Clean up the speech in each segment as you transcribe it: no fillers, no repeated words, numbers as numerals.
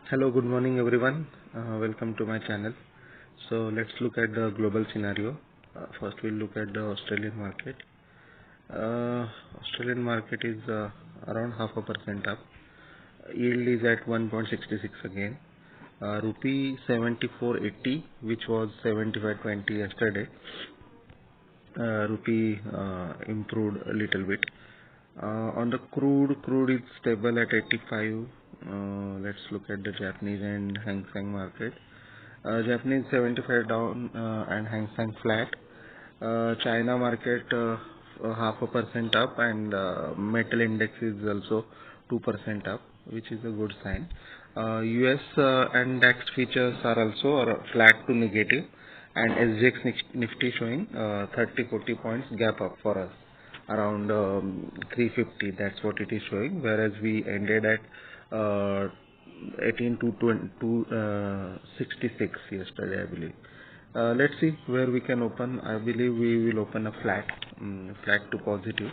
Hello, good morning everyone. Welcome to my channel. So let's look at the global scenario. First we'll look at the Australian market. Australian market is around 0.5% up. Yield is at 1.66 again. Rupee 74.80, which was 75.20 yesterday. Rupee improved a little bit. On the crude is stable at 85. Let's look at the Japanese and Hang Seng market. Japanese 75 down and Hang Seng flat. China market 0.5% up, and metal index is also 2% up, which is a good sign. US and DAX features are also flat to negative, and SGX Nifty showing 30-40 points gap up for us around 350. That's what it is showing, whereas we ended at 18 to 66 yesterday, I believe. Let's see where we can open. I believe we will open a flat to positive.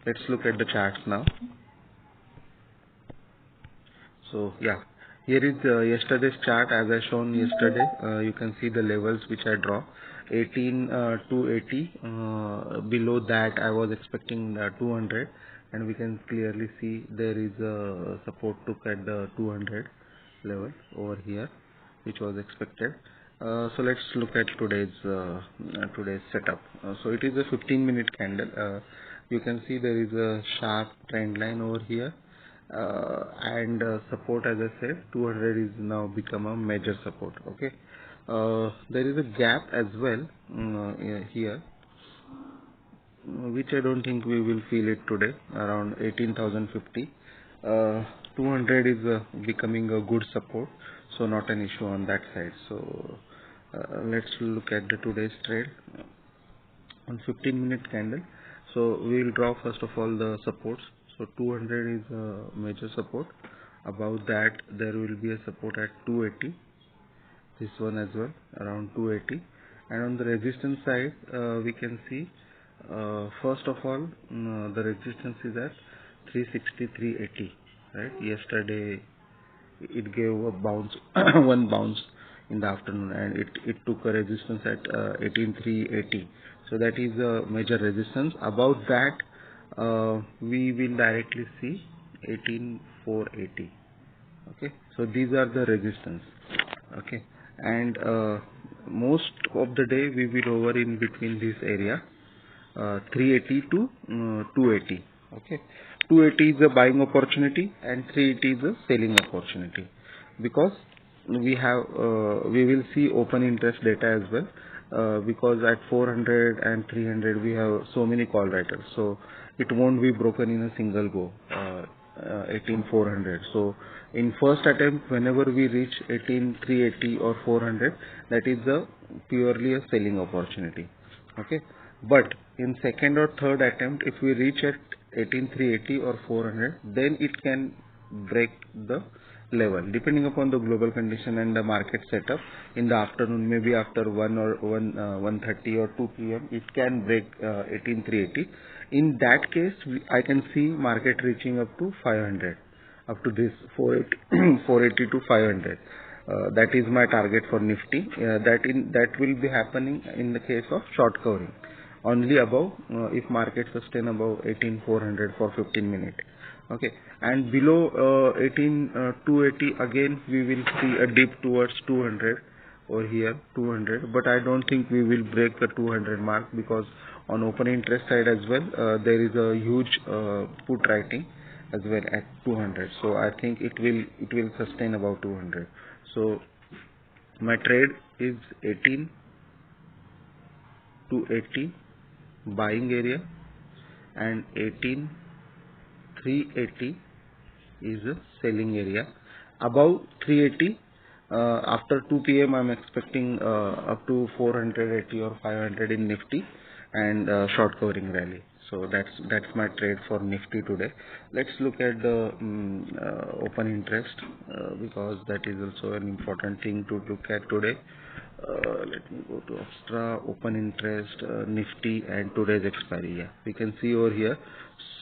Let's look at the charts now. So yeah, here is yesterday's chart. As I shown yesterday, you can see the levels which I draw. 18 to 80. Below that I was expecting 200, and we can clearly see there is a support took at the 200 level over here, which was expected. So let's look at today's setup. So it is a 15-minute candle. You can see there is a sharp trend line over here, and support, as I said, 200 is now become a major support. Okay, there is a gap as well here, which I don't think we will feel it today, around 18,050. 200 is becoming a good support, so not an issue on that side. So let's look at the today's trade on 15-minute candle. So we will draw first of all the supports. So 200 is a major support. Above that there will be a support at 280. This one as well, around 280. And on the resistance side, we can see first of all the resistance is at 360, 380. Right? Yesterday it gave a bounce, one bounce in the afternoon, and it took a resistance at 18380. So that is a major resistance. Above that we will directly see 18480. Okay, so these are the resistance. Okay, and most of the day we will hover in between this area, 380 to 280. Okay, 280 is a buying opportunity and 380 is a selling opportunity, because we will see open interest data as well, because at 400 and 300 we have so many call writers, so it won't be broken in a single go. 18400. So in first attempt, whenever we reach 18380 or 400, that is a purely a selling opportunity. Okay, but in second or third attempt, if we reach at 18380 or 400, then it can break the level depending upon the global condition and the market setup. In the afternoon, maybe after 1:30 or 2 p.m., it can break 18380. In that case, I can see market reaching up to 500, up to this 480 to 500. That is my target for Nifty. That will be happening in the case of short covering. Only above, if market sustain above 18400 for 15 minutes. Okay, and below 18280 again we will see a dip towards 200 over here, 200, but I don't think we will break the 200 mark, because on open interest side as well there is a huge put writing as well at 200. So I think it will sustain above 200. So my trade is 18 to 80 buying area, and 18380 is a selling area. Above 380, after 2 p.m. I'm expecting up to 480 or 500 in Nifty, and short covering rally. So that's my trade for Nifty today. Let's look at the open interest, because that is also an important thing to look at today. Let me go to extra open interest, Nifty, and today's expiry. Yeah, we can see over here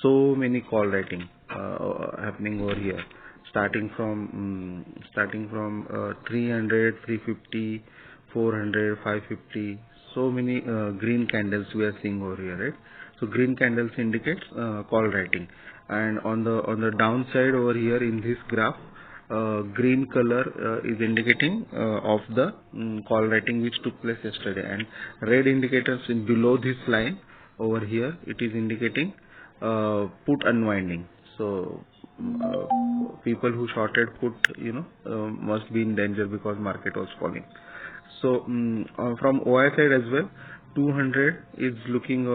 so many call writing happening over here. starting from 300, 350, 400, 550. So many green candles we are seeing over here, right? So green candles indicates call writing, and on the downside over here in this graph, green color is indicating of the call writing which took place yesterday, and red indicators in below this line over here, it is indicating put unwinding. So people who shorted put, must be in danger because market was falling. So from OI side as well, 200 is looking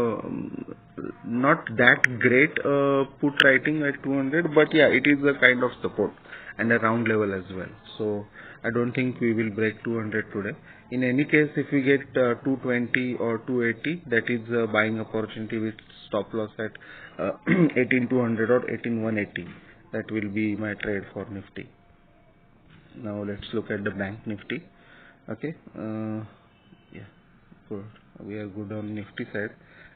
not that great put writing at 200, but yeah, it is a kind of support and a round level as well. So I don't think we will break 200 today. In any case, if we get 220 or 280, that is a buying opportunity with stop loss at 18200 or 18180. That will be my trade for Nifty. Now let's look at the bank Nifty. Okay. Yeah, good. We are good on Nifty side.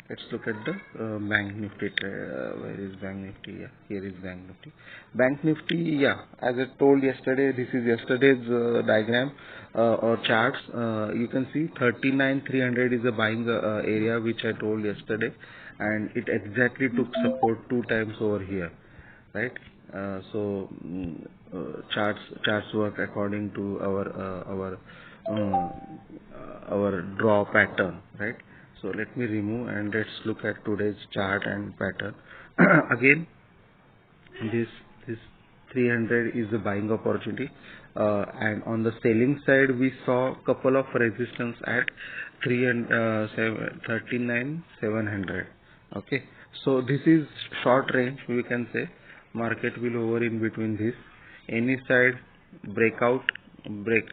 Let's look at the bank Nifty trade. Where is bank Nifty? Yeah, here is bank Nifty. Bank Nifty, yeah, as I told yesterday, this is yesterday's diagram or charts. You can see 39,300 is a buying area which I told yesterday, and it exactly took support 2 times over here, right? Charts work according to our draw pattern, right? So let me remove and let's look at today's chart and pattern. Again, this 300 is a buying opportunity, and on the selling side we saw couple of resistance at 39,700. Okay, so this is short range, we can say. Market will hover in between this. Any side breakout, break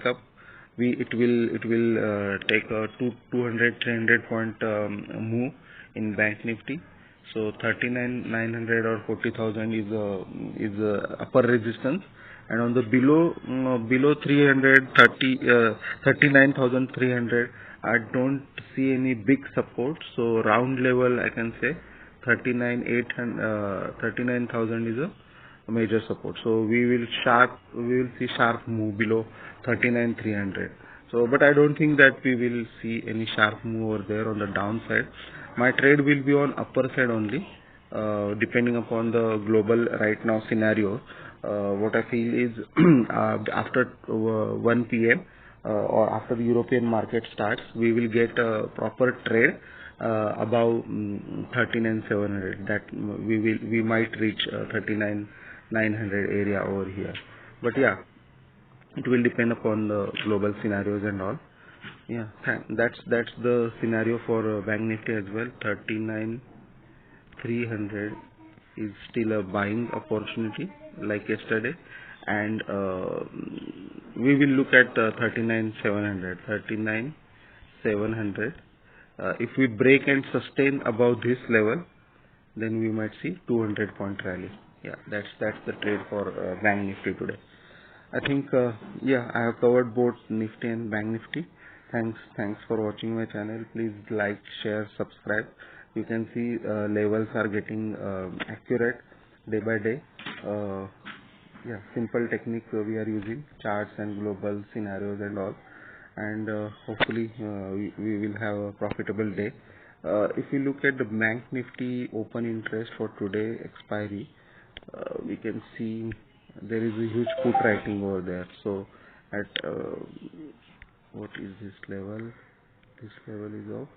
up, it will take a 200 300 point move in bank Nifty. So 39,900 or 40,000 is upper resistance, and on the below 39,300, I don't see any big support. So round level I can say 39,000 is a major support. So we will see sharp move below 39,300. So, but I don't think that we will see any sharp move over there on the downside. My trade will be on upper side only, depending upon the global right now scenario. What I feel is after 1 p.m. Or after the European market starts, we will get a proper trade above 39,700. That we might reach 39,900 area over here. But yeah, it will depend upon the global scenarios and all. Yeah, that's the scenario for Bank Nifty as well. 39,300 is still a buying opportunity like yesterday, and we will look at 39,700. If we break and sustain above this level, then we might see 200 point rally. Yeah, that's the trade for Bank Nifty today. I think yeah, I have covered both Nifty and Bank Nifty. Thanks for watching my channel. Please like, share, subscribe. You can see levels are getting accurate day by day. Yeah, simple technique we are using, charts and global scenarios and all, and hopefully we will have a profitable day. If you look at the Bank Nifty open interest for today expiry, we can see there is a huge put writing over there. So at what is this level? This level is of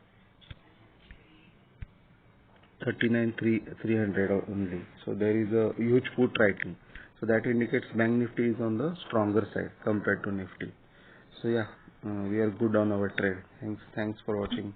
39,300 only. So there is a huge put writing. So that indicates Bank Nifty is on the stronger side compared to Nifty. So yeah, we are good on our trade. Thanks for watching.